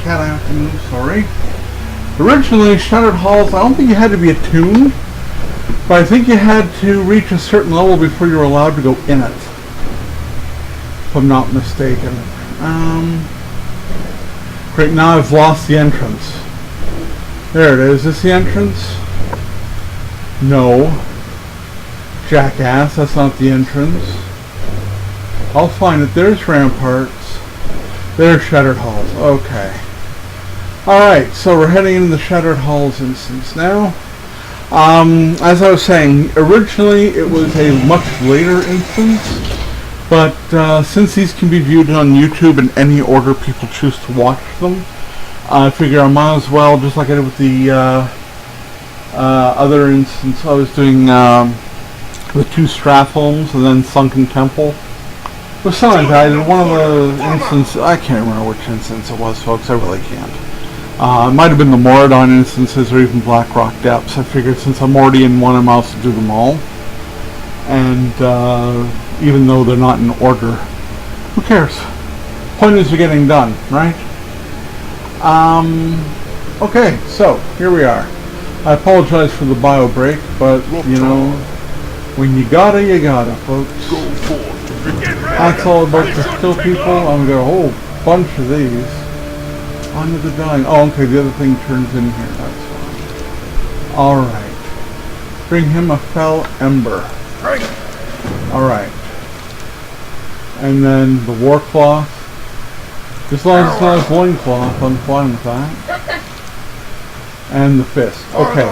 cat, I have to move, sorry. Originally, Shattered Halls, I don't think you had to be attuned, but I think you had to reach a certain level before you were allowed to go in it. If I'm not mistaken. Great, now I've lost the entrance. There it is. Is this the entrance? No. Jackass, that's not the entrance. I'll find it. There's ramparts. There's Shattered Halls. Okay. Alright, so we're heading into the Shattered Halls instance now. As I was saying, originally it was a much later instance, but since these can be viewed on YouTube in any order people choose to watch them, I figure I might as well, just like I did with the other instance, I was doing the 2 Stratholmes and then Sunken Temple. With something like that, I did one of the instances, I can't remember which instance it was, folks, I really can't. It might have been the Moradon instances or even Blackrock Depths. I figured since I'm already in one, I might as well do them all. And even though they're not in order, who cares? Point is, they're getting done, right? Okay, so here we are. I apologize for the bio break, but you know, when you gotta, folks. Go forth. That's all about to kill people. I'm gonna got a whole bunch of these. Onto the dying. Oh, okay, the other thing turns in here. That's fine. Alright. Bring him a fell ember. Alright. And then the war cloth. As long as it's not a loincloth, I'm fine with that. And the fist. Okay.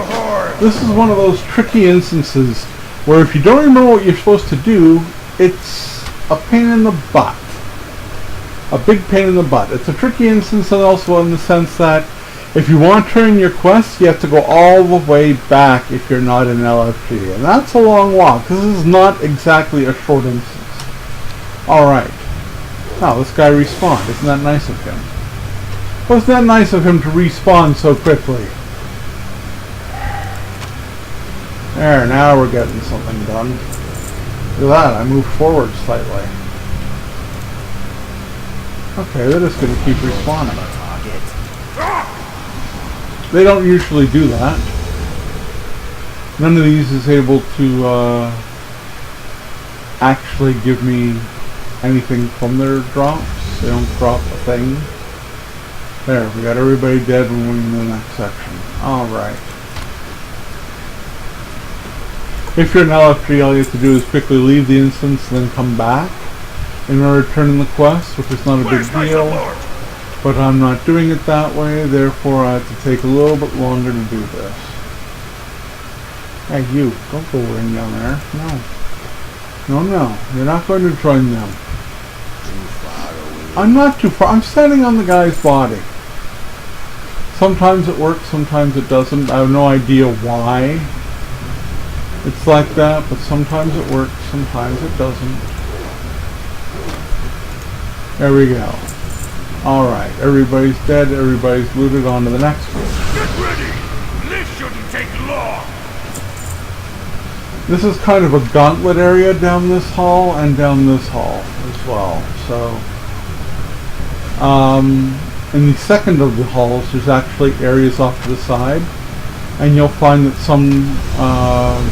This is one of those tricky instances where if you don't remember what you're supposed to do, it's a pain in the butt. A big pain in the butt. It's a tricky instance, and also in the sense that if you want to turn your quest, you have to go all the way back if you're not in LFG. And that's a long walk. This is not exactly a short instance. Alright. Now, this guy respawned. Isn't that nice of him? Wasn't that nice of him to respawn so quickly? There, now we're getting something done. Look at that, I moved forward slightly. Okay, they're just going to keep respawning. They don't usually do that. None of these is able to actually give me anything from their drops. They don't drop a thing. There, we got everybody dead when we're in the next section. Alright. If you're an LFG, all you have to do is quickly leave the instance and then come back in order to turn in the quest, which is not a big deal. But I'm not doing it that way, therefore I have to take a little bit longer to do this. Hey, you, don't go in down there. No, you're not going to join them. I'm not too far. I'm standing on the guy's body. Sometimes it works, sometimes it doesn't. I have no idea why it's like that, but sometimes it works, sometimes it doesn't. There we go. Alright, everybody's dead, everybody's looted, on to the next one. Get ready! This shouldn't take long! This is kind of a gauntlet area down this hall and down this hall as well. So, in the second of the halls, there's actually areas off to the side, and you'll find that some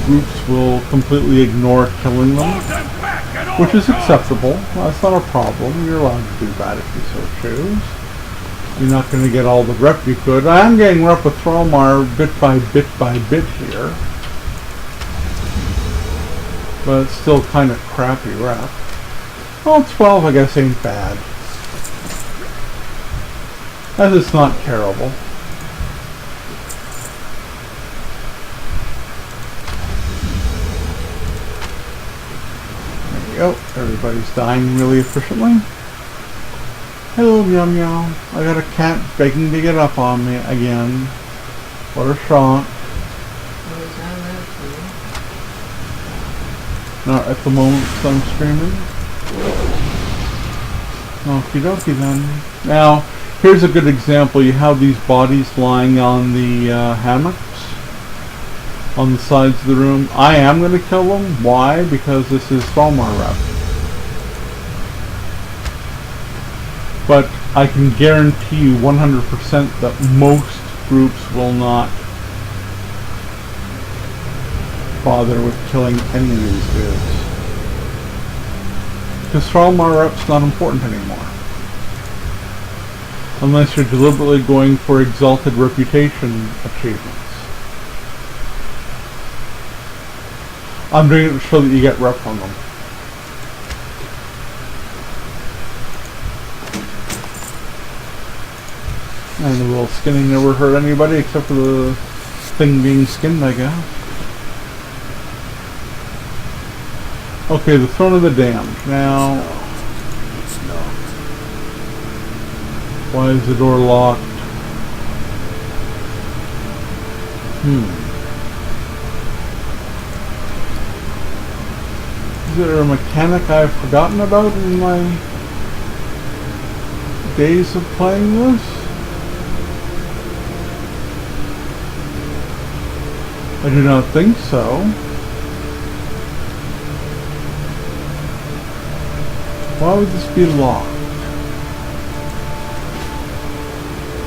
groups will completely ignore killing them, which is acceptable. That's not a problem. You're allowed to do that if you so choose. You're not going to get all the rep you could. I am getting rep with Thromar bit by bit here. But it's still kind of crappy rep. Well, 12 I guess ain't bad. As it's not terrible. There we go. Everybody's dying really efficiently. Hello, meow meow. I got a cat begging to get up on me again. What a shock. Not at the moment, so I'm screaming. Okie dokie then. Now, here's a good example. You have these bodies lying on the hammocks on the sides of the room. I am going to kill them. Why? Because this is Thromar rep. But I can guarantee you 100% that most groups will not bother with killing any of these dudes. Because Thrallmar Rep's not important anymore. Unless you're deliberately going for exalted reputation achievements. I'm doing it to show that you get rep on them. And a little skinning never hurt anybody except for the thing being skinned, I guess. Okay, the Throne of the Damned. Now, It's locked. why is the door locked? Is there a mechanic I've forgotten about in my days of playing this? I do not think so. Why would this be locked?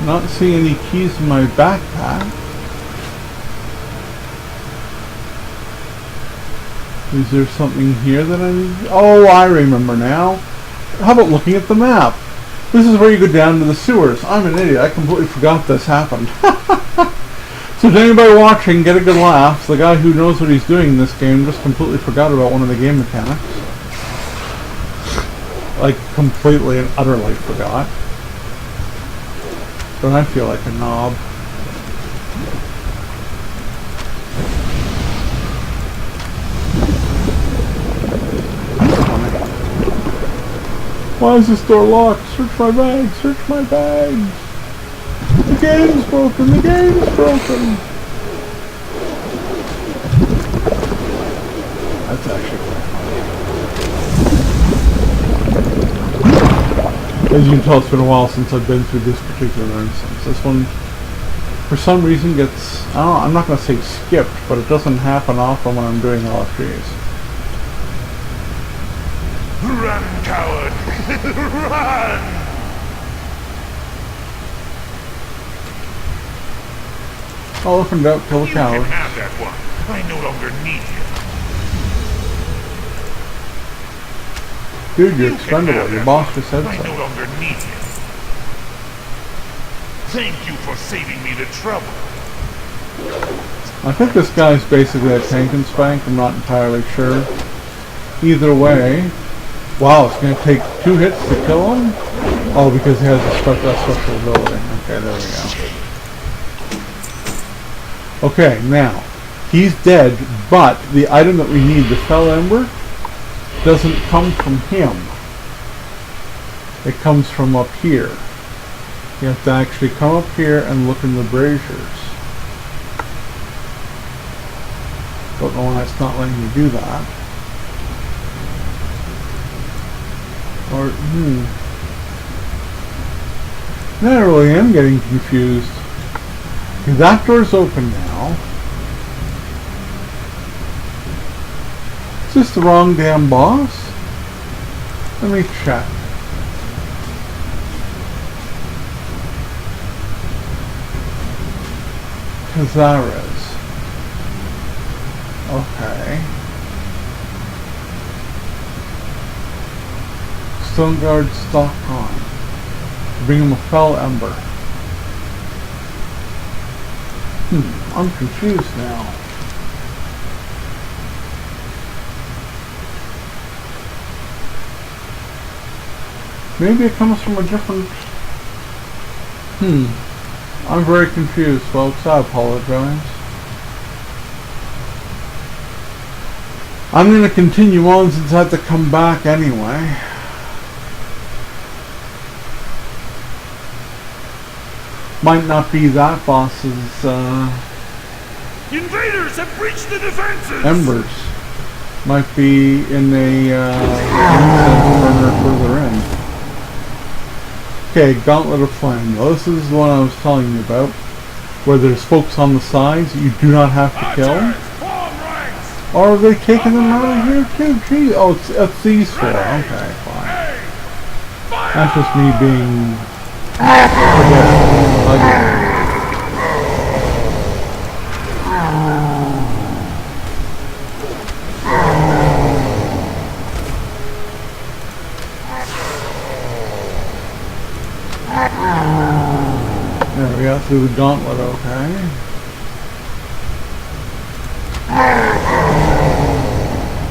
Not seeing any keys in my backpack. Is there something here that I need? Oh, I remember now. How about looking at the map? This is where you go down to the sewers. I'm an idiot. I completely forgot this happened. So if anybody watching, get a good laugh. The guy who knows what he's doing in this game just completely forgot about one of the game mechanics. Like, completely and utterly forgot. Don't I feel like a knob? Why is this door locked? Search my bag! Search my bag! The game's broken! The game's broken! That's actually quite funny. As you can tell, it's been a while since I've been through this particular instance. This one, for some reason, gets, I don't know, I'm not going to say skipped, but it doesn't happen often when I'm doing LFGs. Run, coward! Run! I'll open it up, kill the You coward. can have that one. I no longer need you. Dude, you're You can expendable. have Your that boss one. just said I no so. longer need you. Thank you for saving me the trouble. I think this guy's basically a tank and spank. I'm not entirely sure. Either way, wow, it's going to take 2 hits to kill him? Oh, because he has a special ability. Okay, there we go. Okay, now, he's dead, but the item that we need, the Fell Ember, doesn't come from him. It comes from up here. You have to actually come up here and look in the braziers. Don't know why it's not letting you do that. Or, I really am getting confused. Okay, that door's open now. Is this the wrong damn boss? Let me check. Kazaras. Okay. Stone Guard stock on. Bring him a Fell Ember. I'm confused now. Maybe it comes from a different... I'm very confused, folks. I apologize. I'm going to continue on since I have to come back anyway. Might not be that boss's Invaders have breached the defenses! embers. Might be in a burner further in. Okay, Gauntlet of Flame. Well, this is the one I was telling you about, where there's folks on the sides that you do not have to kill. Or are they taking them out of here too? Gee, oh, it's these four. Okay, fine. That's just me being There we got through the gauntlet, okay.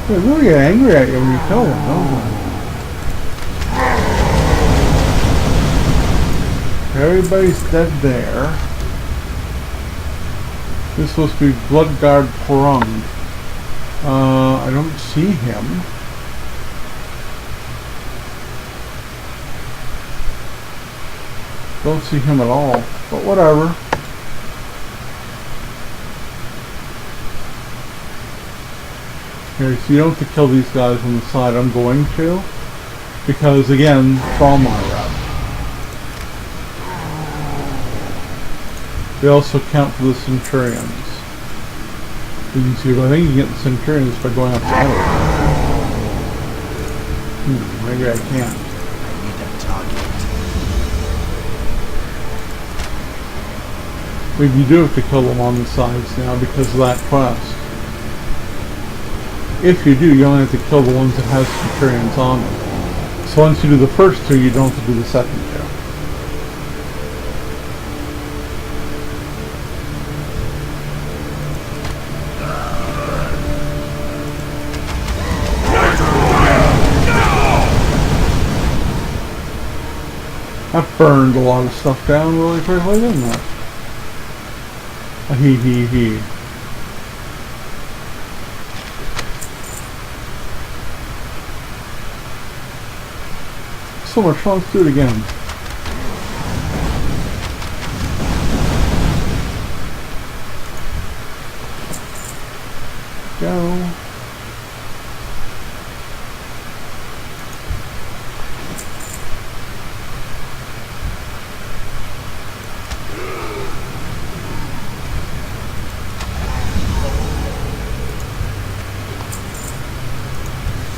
They really get angry at you when you kill them, don't they? Everybody's dead there. This is supposed to be Bloodguard Prung. I don't see him. Don't see him at all, but whatever. Here, so you don't have to kill these guys on the side. I'm going to, because again, trauma rep. They also count for the Centurions. You can see, I think you can get the Centurions by going outside of it. Maybe I can't. Maybe you do have to kill them on the sides now because of that quest. If you do, you only have to kill the ones that have Centurions on them. So once you do the first two, you don't have to do the second two. That burned a lot of stuff down really quickly, didn't it? Hee hee hee. So much fun, let's do it again. Go.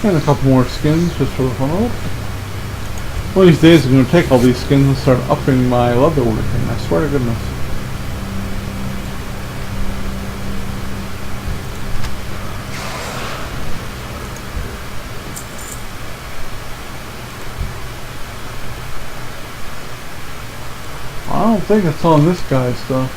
And a couple more skins just for the fun of it. One of these days I'm going to take all these skins and start upping my leatherworking, I swear to goodness. I don't think it's on this guy's stuff.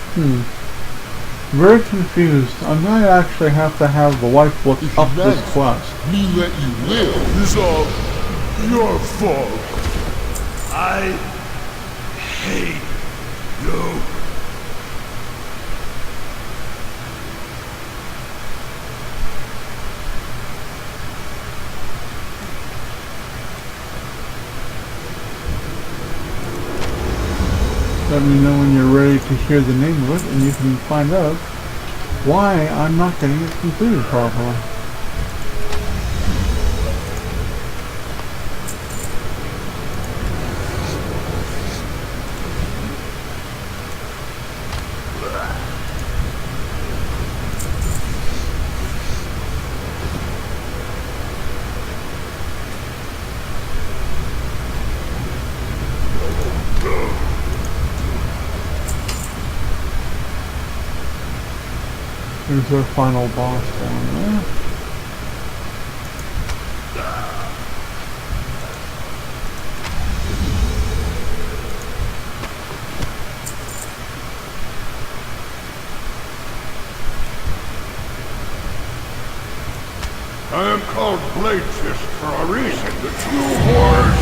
Very confused. I might actually have to have the wife look up this quest. Me let you live is all your fault. I hate you. Let me know when you're ready to hear the name of it, and you can find out why I'm not getting it completed properly. Here's our final boss down there. I am called Bladesis for a reason. The true wars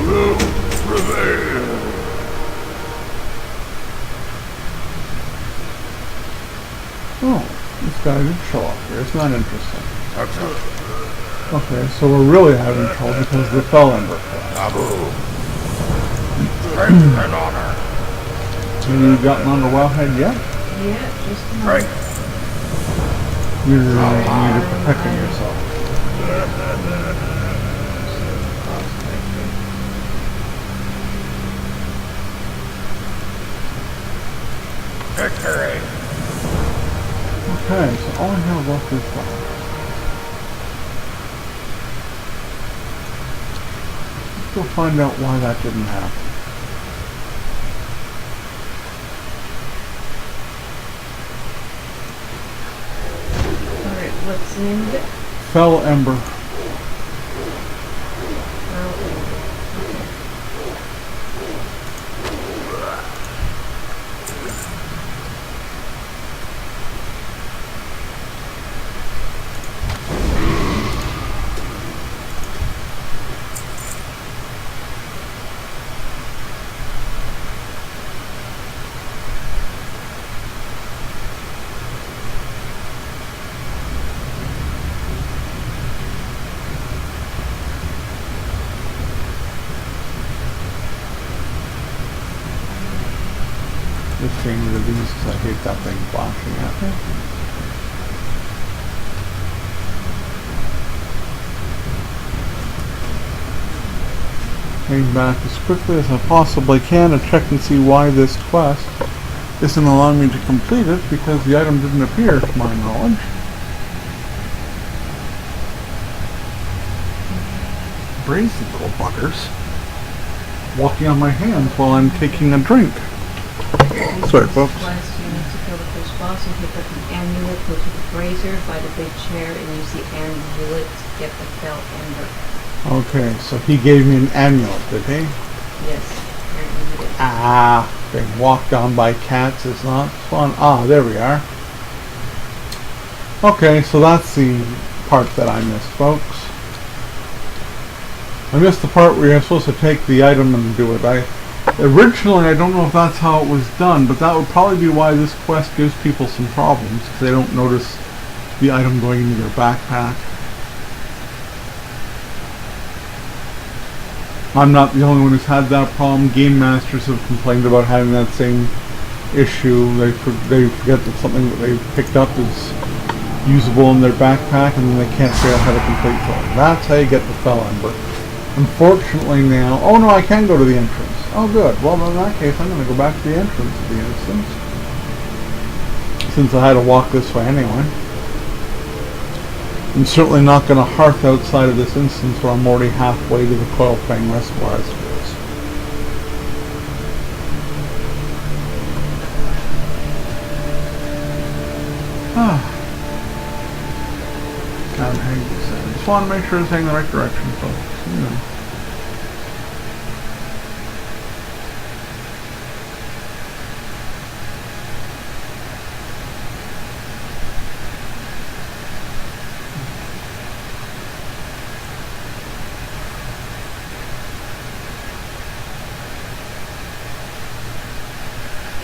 will prevail. Oh, this guy didn't show up here. It's not interesting. That's it. Okay, so we're really having trouble because of the Fell Ember quest. Taboo. Strength and honor. Have you gotten on the wellhead yet? Yeah, just a Strength. You're protecting yourself. Victory. Okay, so all I have left is that. Let's go find out why that didn't happen. Alright, what's the name of it? Fell Ember. Oh, Just getting rid of these because I hate that thing flashing at me. Getting back as quickly as I possibly can to check and see why this quest isn't allowing me to complete it, because the item didn't appear to my knowledge. Brazy little buggers. Walking on my hands while I'm taking a drink. Sorry, folks. Quest, you need to kill the first boss and pick up the amulet, go to the brazier, buy the big chair, and use the amulet to get the fell ember. Okay, so he gave me an amulet, did he? Yes, apparently you did. Ah, being walked on by cats is not fun. Ah, there we are. Okay, so that's the part that I missed, folks. I missed the part where you're supposed to take the item and do it. Originally, I don't know if that's how it was done, but that would probably be why this quest gives people some problems, because they don't notice the item going into their backpack. I'm not the only one who's had that problem. Game masters have complained about having that same issue. They forget that something that they picked up is usable in their backpack, and then they can't figure out how to complete it. That's how you get the fell ember. Unfortunately now... Oh no, I can go to the entrance. Oh good. Well, in that case, I'm going to go back to the entrance of the instance, since I had to walk this way anyway. I'm certainly not going to hearth outside of this instance where I'm already halfway to the Coil Fang Reservoir as it is. Can't hang this in. Just want to make sure it's heading in the right direction, folks. You know.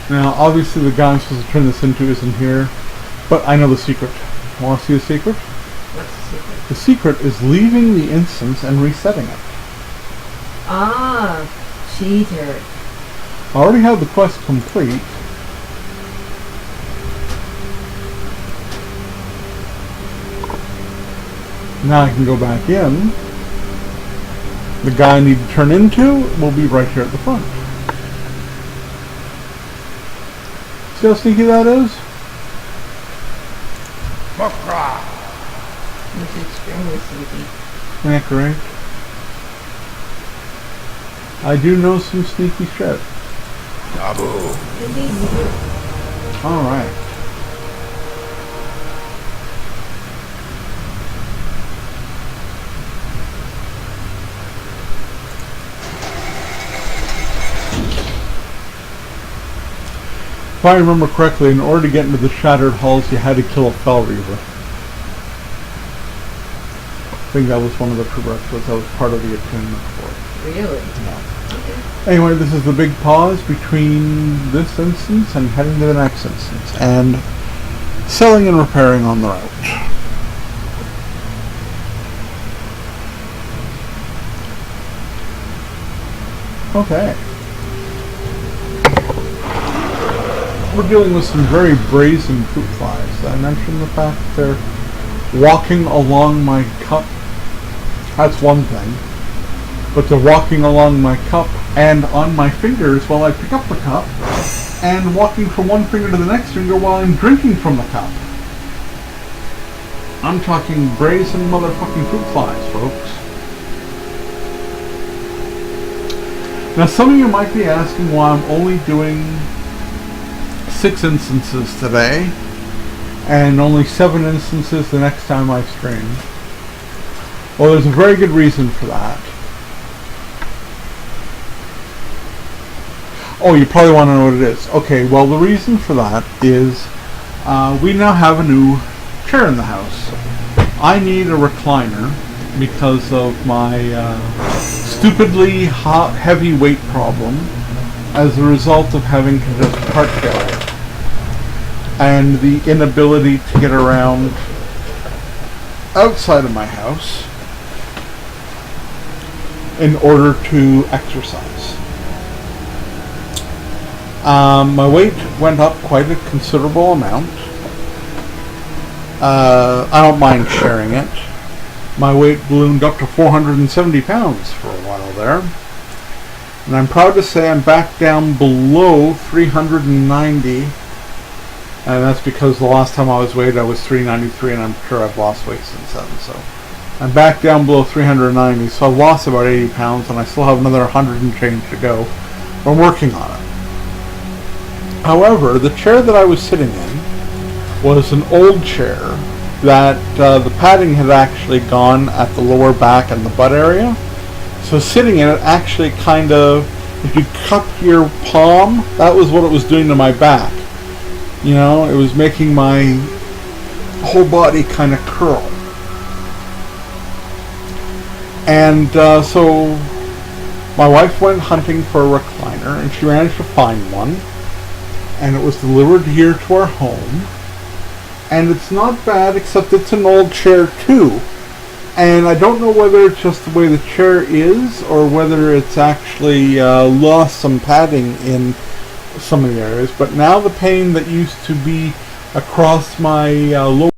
Now, obviously the guy I'm supposed to turn this into isn't here, but I know the secret. Want to see the secret? What's the secret? The secret is leaving the instance and resetting it. Ah, cheater. I already have the quest complete. Now I can go back in. The guy I need to turn into will be right here at the front. See how sneaky that is? It's extremely sleepy. Yeah, correct. I do know some sneaky shit. Indeed, you do. Alright. If I remember correctly, in order to get into the Shattered Halls, you had to kill a Fell Reaver. I think that was one of the prerequisites. That was part of the attunement for it. Really? Yeah. Okay. Anyway, this is the big pause between this instance and heading to the next instance, and selling and repairing on the route. Okay. We're dealing with some very brazen fruit flies. I mentioned the fact that they're walking along my cup. That's one thing. But they're walking along my cup and on my fingers while I pick up the cup, and walking from one finger to the next finger while I'm drinking from the cup. I'm talking brazen motherfucking fruit flies, folks. Now some of you might be asking why I'm only doing 6 instances today, and only 7 instances the next time I stream. Well, there's a very good reason for that. Oh, you probably want to know what it is. Okay, well, the reason for that is we now have a new chair in the house. I need a recliner because of my stupidly heavy weight problem as a result of having congestive heart failure and the inability to get around outside of my house in order to exercise. My weight went up quite a considerable amount. I don't mind sharing it. My weight ballooned up to 470 pounds for a while there. And I'm proud to say I'm back down below 390. And that's because the last time I was weighed I was 393, and I'm sure I've lost weight since then. So I'm back down below 390. So I've lost about 80 pounds, and I still have another 100 and change to go. I'm working on it. However, the chair that I was sitting in was an old chair that the padding had actually gone at the lower back and the butt area. So sitting in it actually kind of, if you cup your palm, that was what it was doing to my back. You know, it was making my whole body kind of curl. And so my wife went hunting for a recliner, and she managed to find one. And it was delivered here to our home. And it's not bad, except it's an old chair too. And I don't know whether it's just the way the chair is, or whether it's actually lost some padding in some of the areas. But now the pain that used to be across my lower